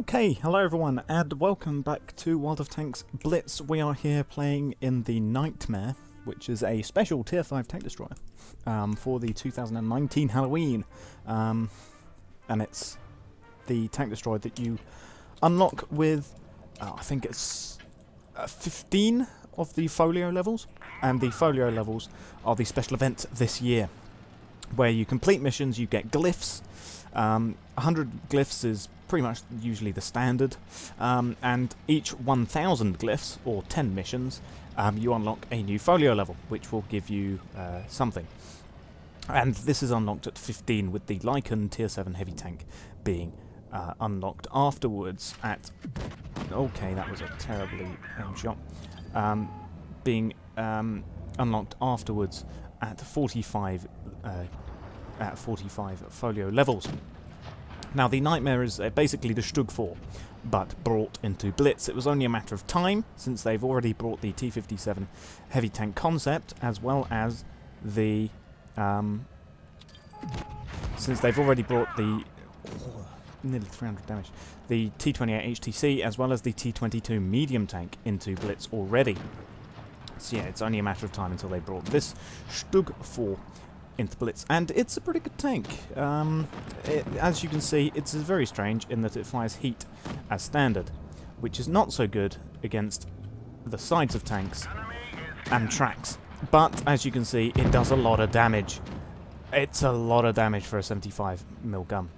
Okay, hello everyone, and welcome back to World of Tanks Blitz. We are here playing in the Nightmare, which is a special Tier 5 tank destroyer for the 2019 Halloween. And it's the tank destroyer that you unlock with, I think it's 15 of the folio levels. And the folio levels are the special event this year, where you complete missions, you get glyphs. 100 glyphs is pretty much usually the standard, and each 1000 glyphs, or 10 missions, you unlock a new folio level, which will give you something. And this is unlocked at 15, with the Lycan Tier 7 heavy tank being unlocked afterwards at... Okay, that was a terribly aimed shot. Being unlocked afterwards at 45 folio levels. Now, the Nightmare is basically the Stug 4, but brought into Blitz. It was only a matter of time, since they've already brought the T-57 heavy tank concept, as well as the... since they've already brought the... nearly 300 damage. The T-28 HTC, as well as the T-22 medium tank into Blitz already. So yeah, it's only a matter of time until they brought this Stug 4 into Blitz, and it's a pretty good tank. As you can see, it's very strange in that it fires heat as standard, which is not so good against the sides of tanks and tracks. But as you can see, it does a lot of damage. It's a lot of damage for a 75mm gun.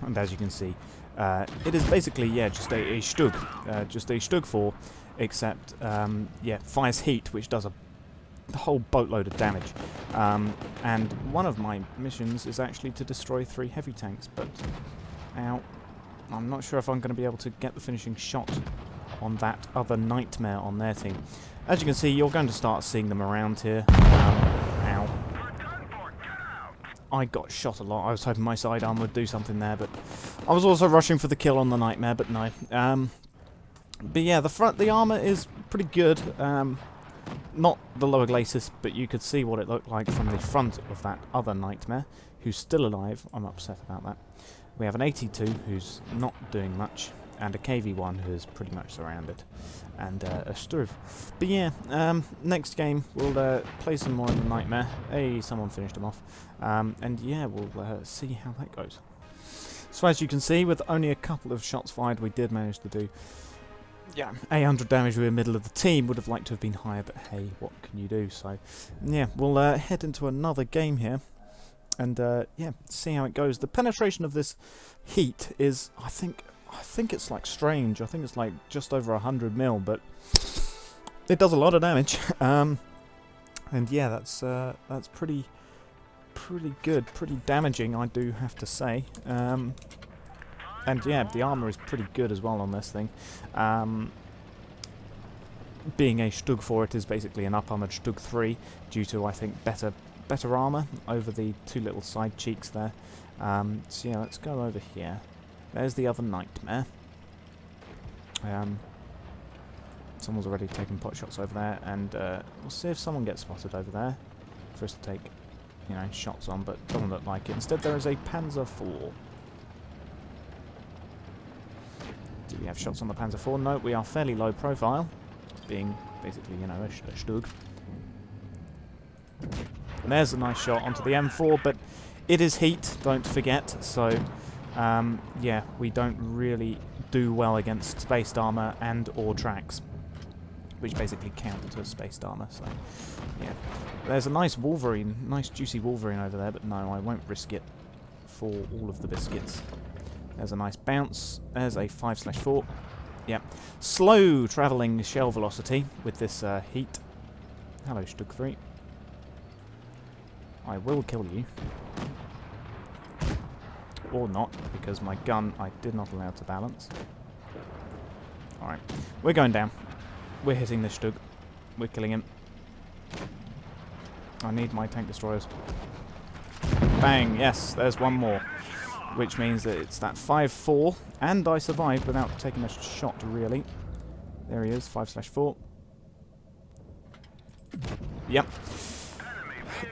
And as you can see, it is basically, yeah, just a Stug 4, except, yeah, fires heat, which does a whole boatload of damage. And one of my missions is actually to destroy 3 heavy tanks, but ow, I'm not sure if I'm going to be able to get the finishing shot on that other Nightmare on their team. As you can see, you're going to start seeing them around here. Ow. I got shot a lot. I was hoping my sidearm would do something there, but I was also rushing for the kill on the Nightmare, but no. But yeah, the armor is pretty good. Not the lower glacis, but you could see what it looked like from the front of that other Nightmare, who's still alive. I'm upset about that. We have an 82 who's not doing much, and a KV1 who's pretty much surrounded, and a Struve. But yeah, next game we'll play some more in the Nightmare. Hey, someone finished him off. And yeah, we'll see how that goes. So as you can see, with only a couple of shots fired, we did manage to do... yeah, 800 damage. We were middle of the team. Would have liked to have been higher, but hey, what can you do? So, yeah, we'll head into another game here, and yeah, see how it goes. The penetration of this heat is, I think it's like strange. I think it's like just over 100 mil, but it does a lot of damage. And yeah, that's pretty good, pretty damaging, I do have to say. And yeah, the armor is pretty good as well on this thing. Being a Stug 4, it is basically an up-armored Stug 3, due to, I think, better armor over the 2 little side cheeks there. So yeah, let's go over here. There's the other Nightmare. Someone's already taken pot shots over there, and we'll see if someone gets spotted over there for us to take, you know, shots on, but doesn't look like it. Instead, there is a Panzer IV. Do we have shots on the Panzer IV? No, we are fairly low profile, being basically, you know, a Stug. And there's a nice shot onto the M4, but it is heat, don't forget, so yeah, we don't really do well against spaced armor and or tracks, which basically count as spaced armor, so yeah. There's a nice Wolverine, nice juicy Wolverine over there, but no, I won't risk it for all of the biscuits. There's a nice bounce. There's a 5/4. Yep. Slow travelling shell velocity with this heat. Hello, Stug 3. I will kill you. Or not, because my gun I did not allow to balance. Alright. We're going down. We're hitting this Stug. We're killing him. I need my tank destroyers. Bang! Yes, there's one more. Which means that it's that 5/4, and I survived without taking a shot, really. There he is, 5/4. Yep.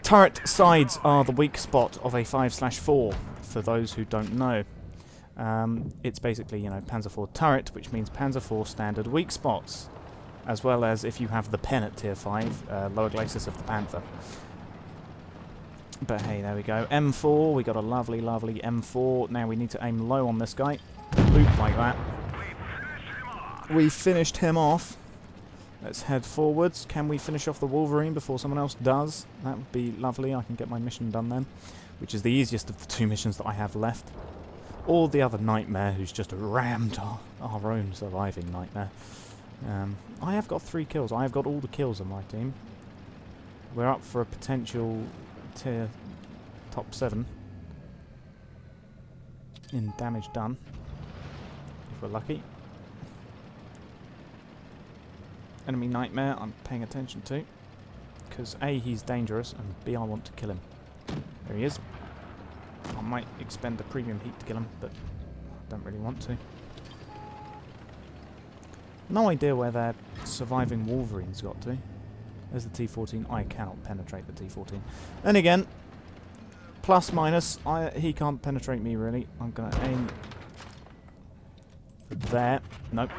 Turret sides are the weak spot of a 5/4, for those who don't know. It's basically, you know, Panzer IV turret, which means Panzer IV standard weak spots, as well as if you have the pen at tier 5, lower glacis of the Panther. But hey, there we go. M4, we got a lovely, lovely M4. Now we need to aim low on this guy. Loop like that. We finished him off. Let's head forwards. Can we finish off the Wolverine before someone else does? That would be lovely. I can get my mission done then, which is the easiest of the 2 missions that I have left. Or the other Nightmare, who's just rammed our own surviving Nightmare. I have got 3 kills. I have got all the kills on my team. We're up for a potential tier top 7 in damage done, if we're lucky. Enemy Nightmare I'm paying attention to, because A, he's dangerous, and B, I want to kill him. There he is. I might expend the premium heat to kill him, but I don't really want to. No idea where their surviving Wolverine's got to. There's the T-14. I cannot penetrate the T-14. And again, plus minus, he can't penetrate me really. I'm going to aim there. Nope.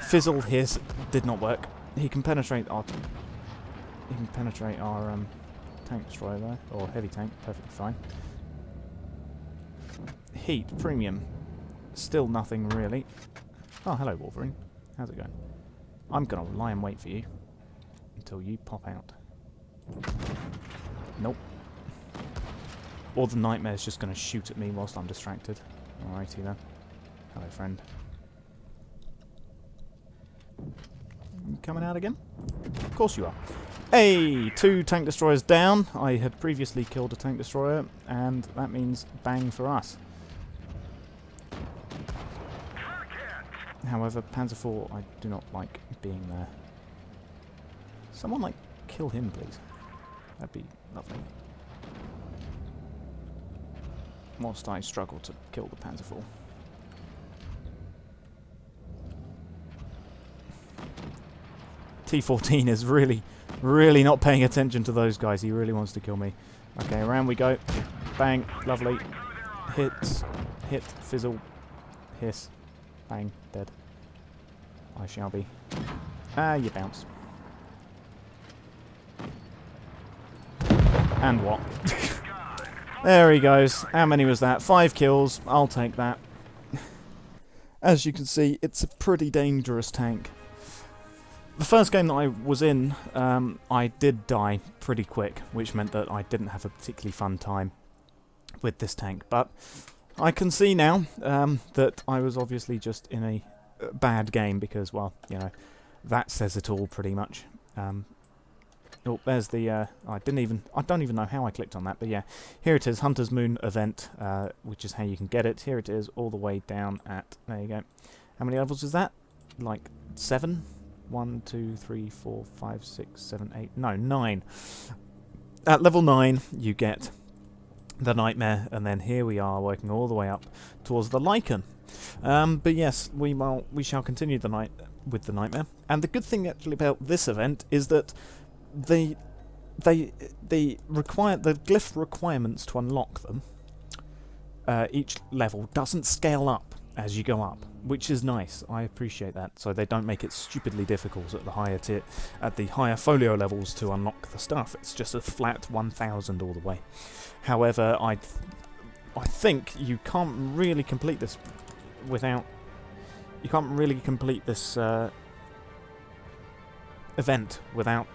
Fizzled his. Did not work. He can penetrate our tank destroyer there, or heavy tank, perfectly fine. Heat, premium, still nothing really. Oh, hello Wolverine. How's it going? I'm gonna lie and wait for you until you pop out. Nope. Or the Nightmare's just gonna shoot at me whilst I'm distracted. Alrighty then. Hello friend. You coming out again? Of course you are. Hey, 2 tank destroyers down. I had previously killed a tank destroyer, and that means bang for us. However, Panzer IV, I do not like being there. Someone, like, kill him, please. That'd be lovely. Whilst I struggle to kill the Panzer IV. T-14 is really not paying attention to those guys. He really wants to kill me. Okay, around we go. Bang. Lovely. Hits. Hit. Fizzle. Hiss. Bang. Dead. I shall be. Ah, you bounce. And what? There he goes. How many was that? 5 kills. I'll take that. As you can see, it's a pretty dangerous tank. The first game that I was in, I did die pretty quick, which meant that I didn't have a particularly fun time with this tank. But I can see now that I was obviously just in a bad game because, well, you know, that says it all pretty much. Oh, there's the. I don't even know how I clicked on that, but yeah, here it is, Hunter's Moon event, which is how you can get it. Here it is, all the way down at. There you go. How many levels is that? Like 7. 1, 2, 3, 4, 5, 6, 7, 8. No, 9. At level 9, you get the Nightmare, and then here we are working all the way up towards the Lycan. But yes, we shall continue the night with the Nightmare. And the good thing actually about this event is that the glyph requirements to unlock them, each level doesn't scale up as you go up, which is nice. I appreciate that. So they don't make it stupidly difficult at the higher folio levels to unlock the stuff. It's just a flat 1000 all the way. However, I think you can't really complete this without. You can't really complete this event without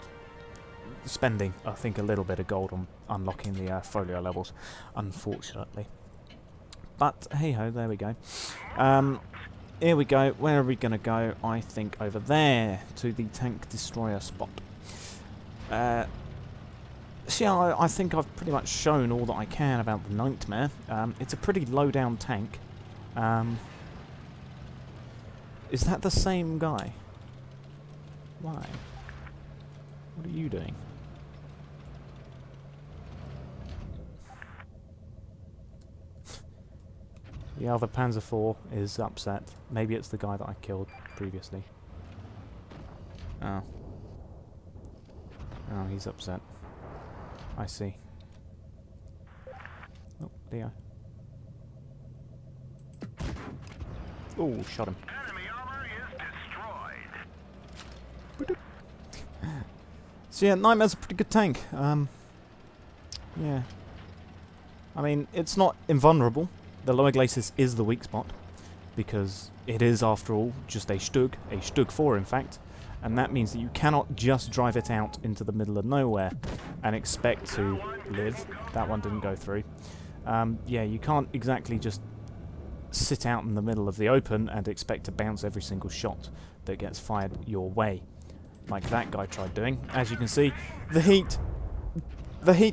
spending, I think, a little bit of gold on unlocking the folio levels, unfortunately. But hey ho, there we go. Here we go. Where are we going to go? I think over there to the tank destroyer spot. So yeah, I think I've pretty much shown all that I can about the Nightmare. It's a pretty low down tank. Is that the same guy? Why? What are you doing? The other Panzer IV is upset. Maybe it's the guy that I killed previously. Oh. Oh, he's upset. I see. Oh, Leo. Oh, shot him. So yeah, Nightmare's a pretty good tank. Yeah. I mean, it's not invulnerable. The lower glacis is the weak spot, because it is, after all, just a Stug 4 in fact, and that means that you cannot just drive it out into the middle of nowhere and expect to live. That one didn't go through. Yeah, you can't exactly just sit out in the middle of the open and expect to bounce every single shot that gets fired your way, like that guy tried doing. As you can see, the heat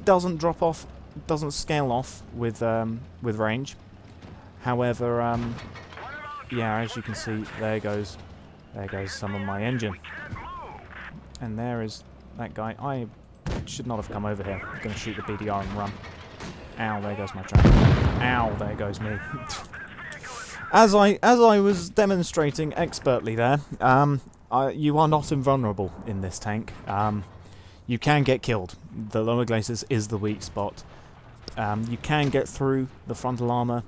doesn't drop off, doesn't scale off with range. However, yeah, as you can see, there goes some of my engine, and there is that guy. I should not have come over here. I'm going to shoot the BDR and run. Ow! There goes my track. Ow! There goes me. As I was demonstrating expertly there, you are not invulnerable in this tank. You can get killed. The lower glacis is the weak spot. You can get through the frontal armor,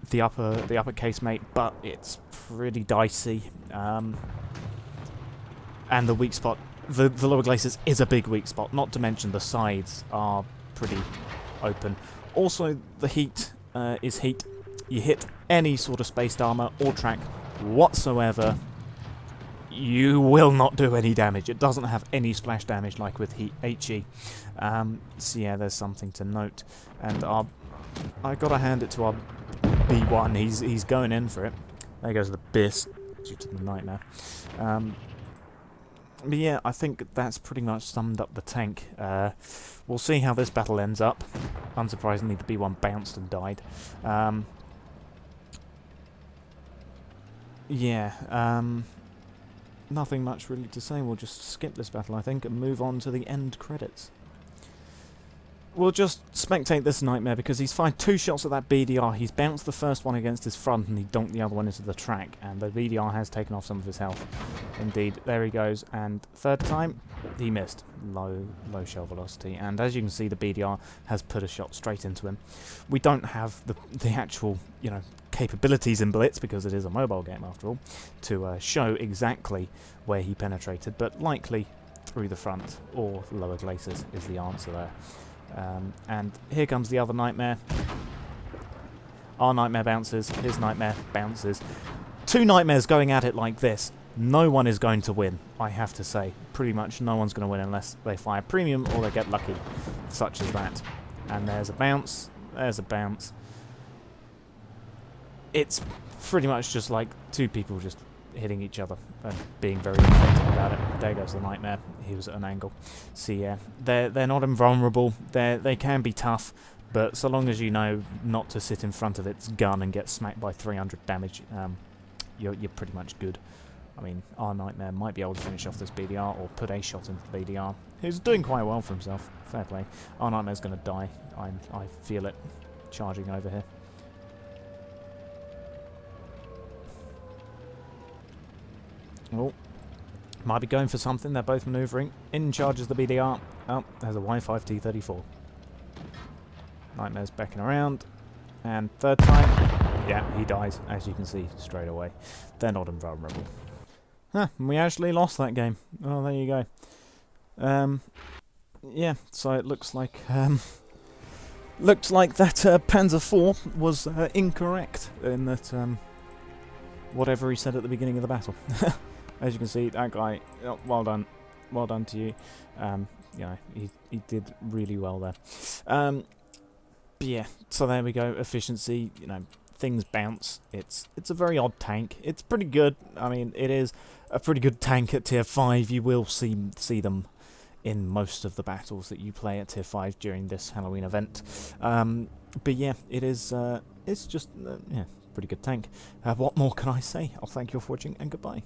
the upper casemate, but it's pretty dicey. And the weak spot, the lower glacis is a big weak spot. Not to mention the sides are pretty open. Also, the heat is heat. You hit any sort of spaced armor or track whatsoever, you will not do any damage. It doesn't have any splash damage like with HE. So yeah, there's something to note. And I gotta hand it to our B1. He's going in for it. There goes the Biss due to the Nightmare. But yeah, I think that's pretty much summed up the tank. We'll see how this battle ends up. Unsurprisingly, the B1 bounced and died. Yeah, nothing much really to say. We'll just skip this battle, I think, and move on to the end credits. We'll just spectate this Nightmare because he's fired 2 shots at that BDR. He's bounced the first one against his front and he donked the other one into the track, and the BDR has taken off some of his health. Indeed, there he goes, and third time, he missed. Low shell velocity, and as you can see, the BDR has put a shot straight into him. We don't have the actual, you know, capabilities in Blitz, because it is a mobile game after all, to show exactly where he penetrated, but likely through the front or lower glacis is the answer there. And here comes the other Nightmare. Our Nightmare bounces, his Nightmare bounces. 2 Nightmares going at it like this, no one is going to win, I have to say. Pretty much no one's going to win unless they fire premium or they get lucky, such as that. And there's a bounce, there's a bounce. It's pretty much just like 2 people just hitting each other and being very effective about it. There goes the Nightmare. He was at an angle. So yeah, they're not invulnerable. They can be tough, but so long as you know not to sit in front of its gun and get smacked by 300 damage, you're pretty much good. I mean, our Nightmare might be able to finish off this BDR or put a shot into the BDR. He's doing quite well for himself. Fair play. Our Nightmare's going to die. I feel it charging over here. Oh, might be going for something. They're both manoeuvring. In charges the BDR. Oh, there's a Y5T34. Nightmare's backing around. And third time, yeah, he dies, as you can see straight away. They're not invulnerable. Huh, we actually lost that game. Oh, there you go. Yeah, so it looks like that Panzer IV was incorrect in that whatever he said at the beginning of the battle. As you can see, that guy, oh, well done to you. Yeah, he did really well there. But yeah, so there we go. Efficiency, you know, things bounce. It's a very odd tank. It's pretty good. I mean, it is a pretty good tank at tier 5. You will see them in most of the battles that you play at tier 5 during this Halloween event. But yeah, it is. It's just yeah, pretty good tank. What more can I say? I'll thank you all for watching and goodbye.